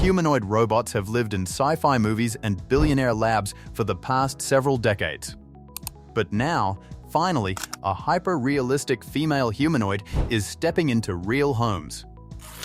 Humanoid robots have lived in sci-fi movies and billionaire labs for the past several decades. But now, finally, a hyper-realistic female humanoid is stepping into real homes,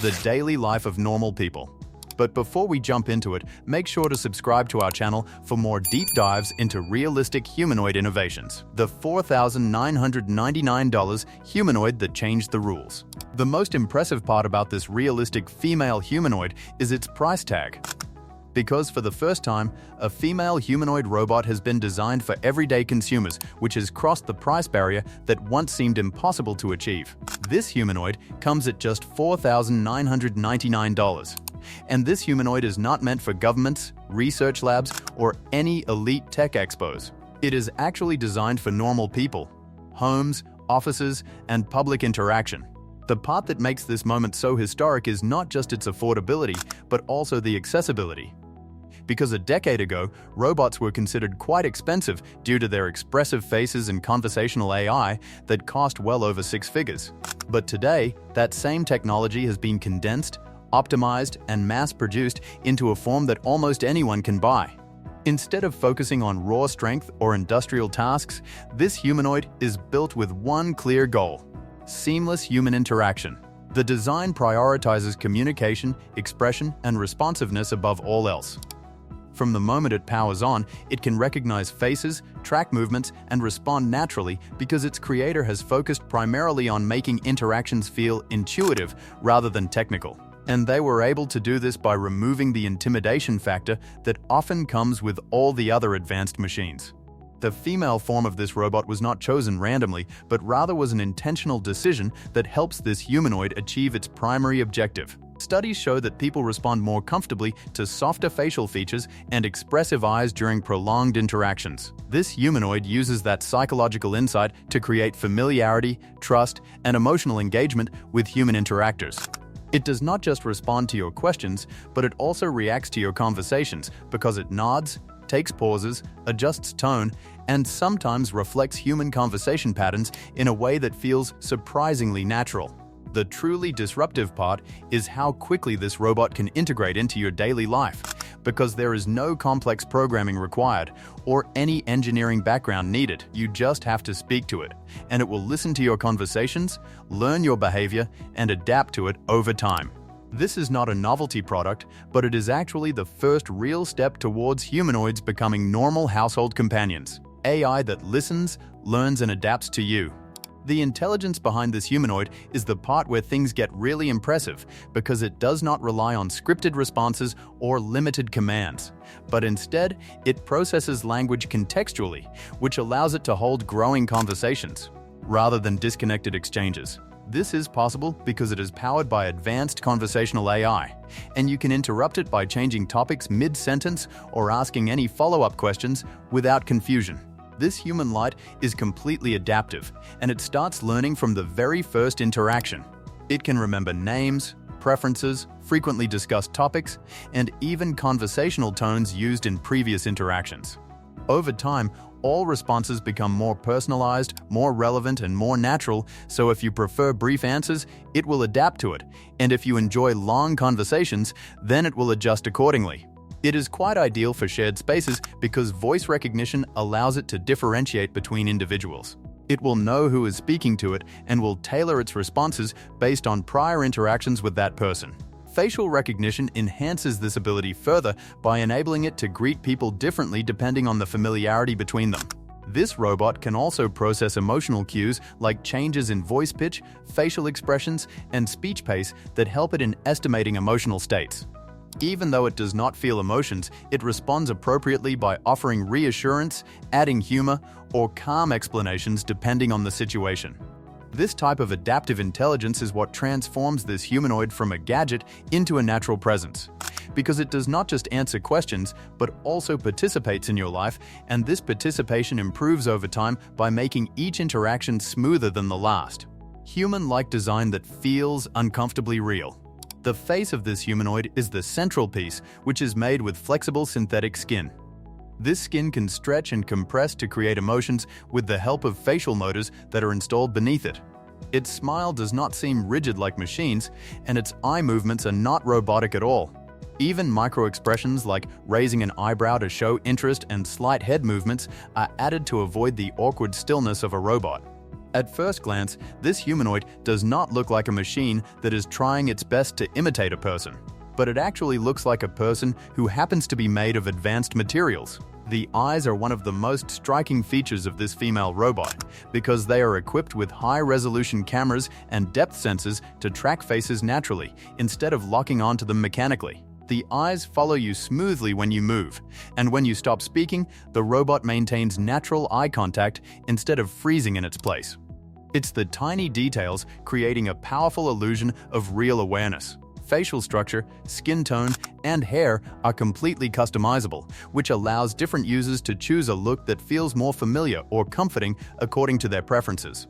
the daily life of normal people. But before we jump into it, make sure to subscribe to our channel for more deep dives into realistic humanoid innovations. The $4,999 humanoid that changed the rules. The most impressive part about this realistic female humanoid is its price tag. Because for the first time, a female humanoid robot has been designed for everyday consumers, which has crossed the price barrier that once seemed impossible to achieve. This humanoid comes at just $4,999. And this humanoid is not meant for governments, research labs, or any elite tech expos. It is actually designed for normal people, homes, offices, and public interaction. The part that makes this moment so historic is not just its affordability, but also the accessibility. Because a decade ago, robots were considered quite expensive due to their expressive faces and conversational AI that cost well over six figures. But today, that same technology has been condensed, optimized, and mass-produced into a form that almost anyone can buy. Instead of focusing on raw strength or industrial tasks, this humanoid is built with one clear goal: seamless human interaction. The design prioritizes communication, expression, and responsiveness above all else. From the moment it powers on, it can recognize faces, track movements, and respond naturally because its creator has focused primarily on making interactions feel intuitive rather than technical. And they were able to do this by removing the intimidation factor that often comes with all the other advanced machines. The female form of this robot was not chosen randomly, but rather was an intentional decision that helps this humanoid achieve its primary objective. Studies show that people respond more comfortably to softer facial features and expressive eyes during prolonged interactions. This humanoid uses that psychological insight to create familiarity, trust, and emotional engagement with human interactors. It does not just respond to your questions, but it also reacts to your conversations because it nods, takes pauses, adjusts tone, and sometimes reflects human conversation patterns in a way that feels surprisingly natural. The truly disruptive part is how quickly this robot can integrate into your daily life, because there is no complex programming required or any engineering background needed. You just have to speak to it, and it will listen to your conversations, learn your behavior, and adapt to it over time. This is not a novelty product, but it is actually the first real step towards humanoids becoming normal household companions. AI that listens, learns, and adapts to you. The intelligence behind this humanoid is the part where things get really impressive because it does not rely on scripted responses or limited commands, but instead, it processes language contextually, which allows it to hold growing conversations, rather than disconnected exchanges. This is possible because it is powered by advanced conversational AI, and you can interrupt it by changing topics mid-sentence or asking any follow-up questions without confusion. This human light is completely adaptive, and it starts learning from the very first interaction. It can remember names, preferences, frequently discussed topics, and even conversational tones used in previous interactions. Over time, all responses become more personalized, more relevant, and more natural, so if you prefer brief answers, it will adapt to it, and if you enjoy long conversations, then it will adjust accordingly. It is quite ideal for shared spaces because voice recognition allows it to differentiate between individuals. It will know who is speaking to it and will tailor its responses based on prior interactions with that person. Facial recognition enhances this ability further by enabling it to greet people differently depending on the familiarity between them. This robot can also process emotional cues like changes in voice pitch, facial expressions, and speech pace that help it in estimating emotional states. Even though it does not feel emotions, it responds appropriately by offering reassurance, adding humor, or calm explanations depending on the situation. This type of adaptive intelligence is what transforms this humanoid from a gadget into a natural presence. Because it does not just answer questions, but also participates in your life, and this participation improves over time by making each interaction smoother than the last. Human-like design that feels uncomfortably real. The face of this humanoid is the central piece, which is made with flexible synthetic skin. This skin can stretch and compress to create emotions with the help of facial motors that are installed beneath it. Its smile does not seem rigid like machines, and its eye movements are not robotic at all. Even micro-expressions like raising an eyebrow to show interest and slight head movements are added to avoid the awkward stillness of a robot. At first glance, this humanoid does not look like a machine that is trying its best to imitate a person, but it actually looks like a person who happens to be made of advanced materials. The eyes are one of the most striking features of this female robot because they are equipped with high-resolution cameras and depth sensors to track faces naturally instead of locking onto them mechanically. The eyes follow you smoothly when you move, and when you stop speaking, the robot maintains natural eye contact instead of freezing in its place. It's the tiny details creating a powerful illusion of real awareness. Facial structure, skin tone, and hair are completely customizable, which allows different users to choose a look that feels more familiar or comforting according to their preferences.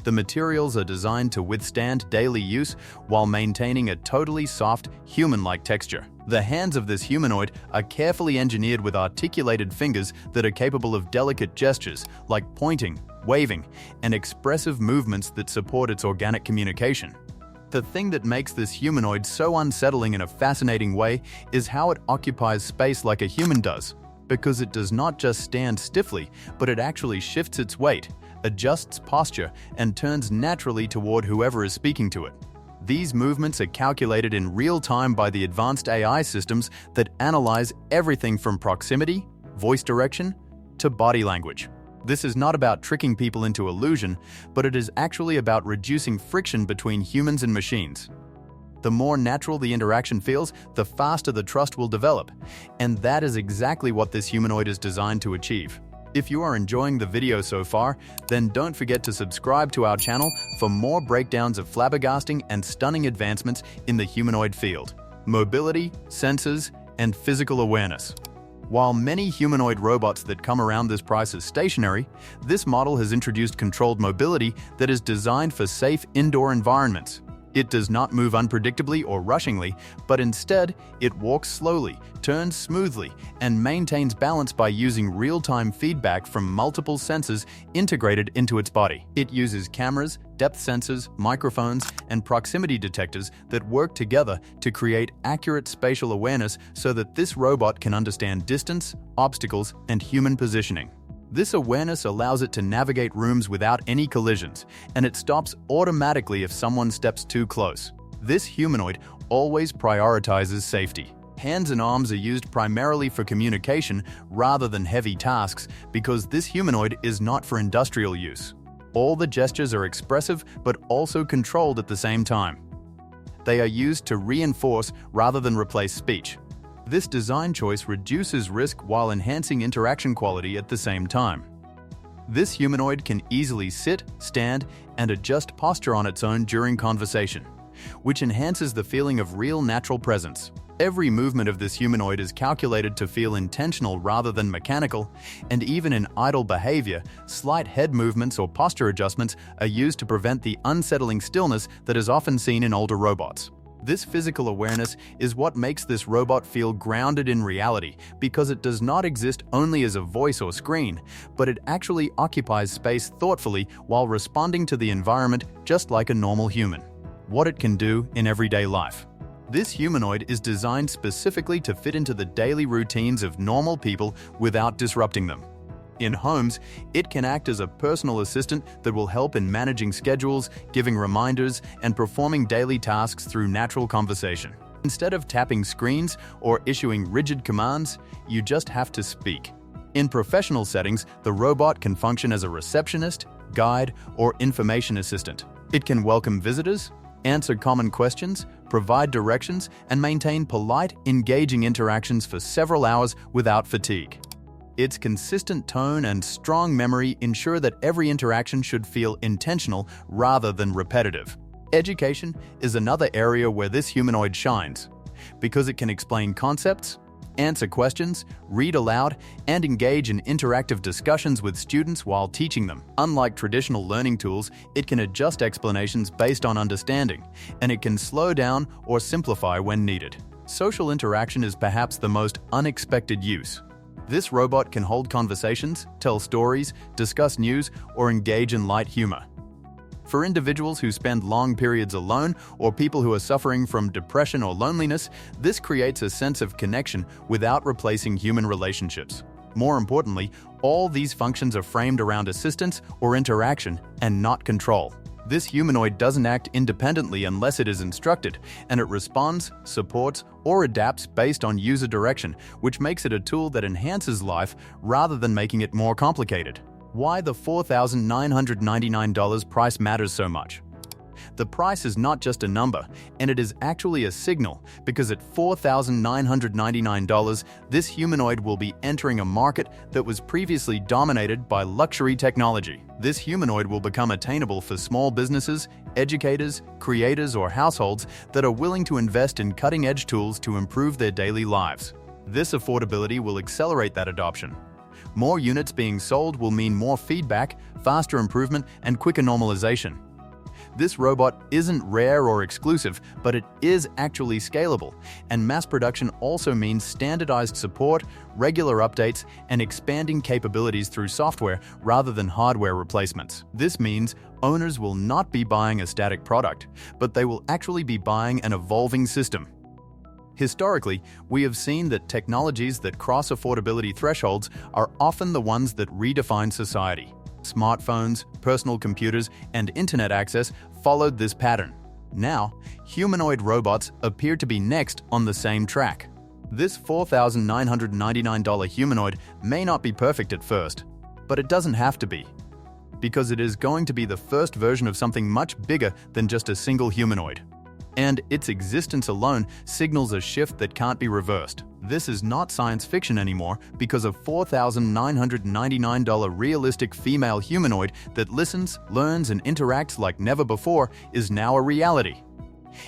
The materials are designed to withstand daily use while maintaining a totally soft, human-like texture. The hands of this humanoid are carefully engineered with articulated fingers that are capable of delicate gestures like pointing, waving, and expressive movements that support its organic communication. The thing that makes this humanoid so unsettling in a fascinating way is how it occupies space like a human does, because it does not just stand stiffly, but it actually shifts its weight, adjusts posture, and turns naturally toward whoever is speaking to it. These movements are calculated in real time by the advanced AI systems that analyze everything from proximity, voice direction, to body language. This is not about tricking people into illusion, but it is actually about reducing friction between humans and machines. The more natural the interaction feels, the faster the trust will develop, and that is exactly what this humanoid is designed to achieve. If you are enjoying the video so far, then don't forget to subscribe to our channel for more breakdowns of flabbergasting and stunning advancements in the humanoid field: mobility, sensors, and physical awareness. While many humanoid robots that come around this price is stationary, this model has introduced controlled mobility that is designed for safe indoor environments. It does not move unpredictably or rushingly, but instead, it walks slowly, turns smoothly, and maintains balance by using real-time feedback from multiple sensors integrated into its body. It uses cameras, depth sensors, microphones, and proximity detectors that work together to create accurate spatial awareness so that this robot can understand distance, obstacles, and human positioning. This awareness allows it to navigate rooms without any collisions, and it stops automatically if someone steps too close. This humanoid always prioritizes safety. Hands and arms are used primarily for communication rather than heavy tasks because this humanoid is not for industrial use. All the gestures are expressive but also controlled at the same time. They are used to reinforce rather than replace speech. This design choice reduces risk while enhancing interaction quality at the same time. This humanoid can easily sit, stand, and adjust posture on its own during conversation, which enhances the feeling of real natural presence. Every movement of this humanoid is calculated to feel intentional rather than mechanical, and even in idle behavior, slight head movements or posture adjustments are used to prevent the unsettling stillness that is often seen in older robots. This physical awareness is what makes this robot feel grounded in reality because it does not exist only as a voice or screen, but it actually occupies space thoughtfully while responding to the environment just like a normal human. What it can do in everyday life. This humanoid is designed specifically to fit into the daily routines of normal people without disrupting them. In homes, it can act as a personal assistant that will help in managing schedules, giving reminders, and performing daily tasks through natural conversation. Instead of tapping screens or issuing rigid commands, you just have to speak. In professional settings, the robot can function as a receptionist, guide, or information assistant. It can welcome visitors, answer common questions, provide directions, and maintain polite, engaging interactions for several hours without fatigue. Its consistent tone and strong memory ensure that every interaction should feel intentional rather than repetitive. Education is another area where this humanoid shines, because it can explain concepts, answer questions, read aloud, and engage in interactive discussions with students while teaching them. Unlike traditional learning tools, it can adjust explanations based on understanding, and it can slow down or simplify when needed. Social interaction is perhaps the most unexpected use. This robot can hold conversations, tell stories, discuss news, or engage in light humor. For individuals who spend long periods alone or people who are suffering from depression or loneliness, this creates a sense of connection without replacing human relationships. More importantly, all these functions are framed around assistance or interaction and not control. This humanoid doesn't act independently unless it is instructed, and it responds, supports, or adapts based on user direction, which makes it a tool that enhances life rather than making it more complicated. Why the $4,999 price matters so much? The price is not just a number, and it is actually a signal, because at $4,999, this humanoid will be entering a market that was previously dominated by luxury technology. This humanoid will become attainable for small businesses, educators, creators, or households that are willing to invest in cutting-edge tools to improve their daily lives. This affordability will accelerate that adoption. More units being sold will mean more feedback, faster improvement, and quicker normalization. This robot isn't rare or exclusive, but it is actually scalable, and mass production also means standardized support, regular updates, and expanding capabilities through software rather than hardware replacements. This means owners will not be buying a static product, but they will actually be buying an evolving system. Historically, we have seen that technologies that cross affordability thresholds are often the ones that redefine society. Smartphones, personal computers, and internet access followed this pattern. Now, humanoid robots appear to be next on the same track. This $4,999 humanoid may not be perfect at first, but it doesn't have to be, because it is going to be the first version of something much bigger than just a single humanoid. And its existence alone signals a shift that can't be reversed. This is not science fiction anymore, because a $4,999 realistic female humanoid that listens, learns, and interacts like never before is now a reality.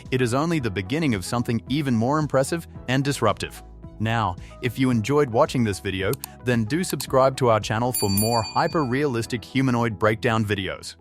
It is only the beginning of something even more impressive and disruptive. Now, if you enjoyed watching this video, then do subscribe to our channel for more hyper-realistic humanoid breakdown videos.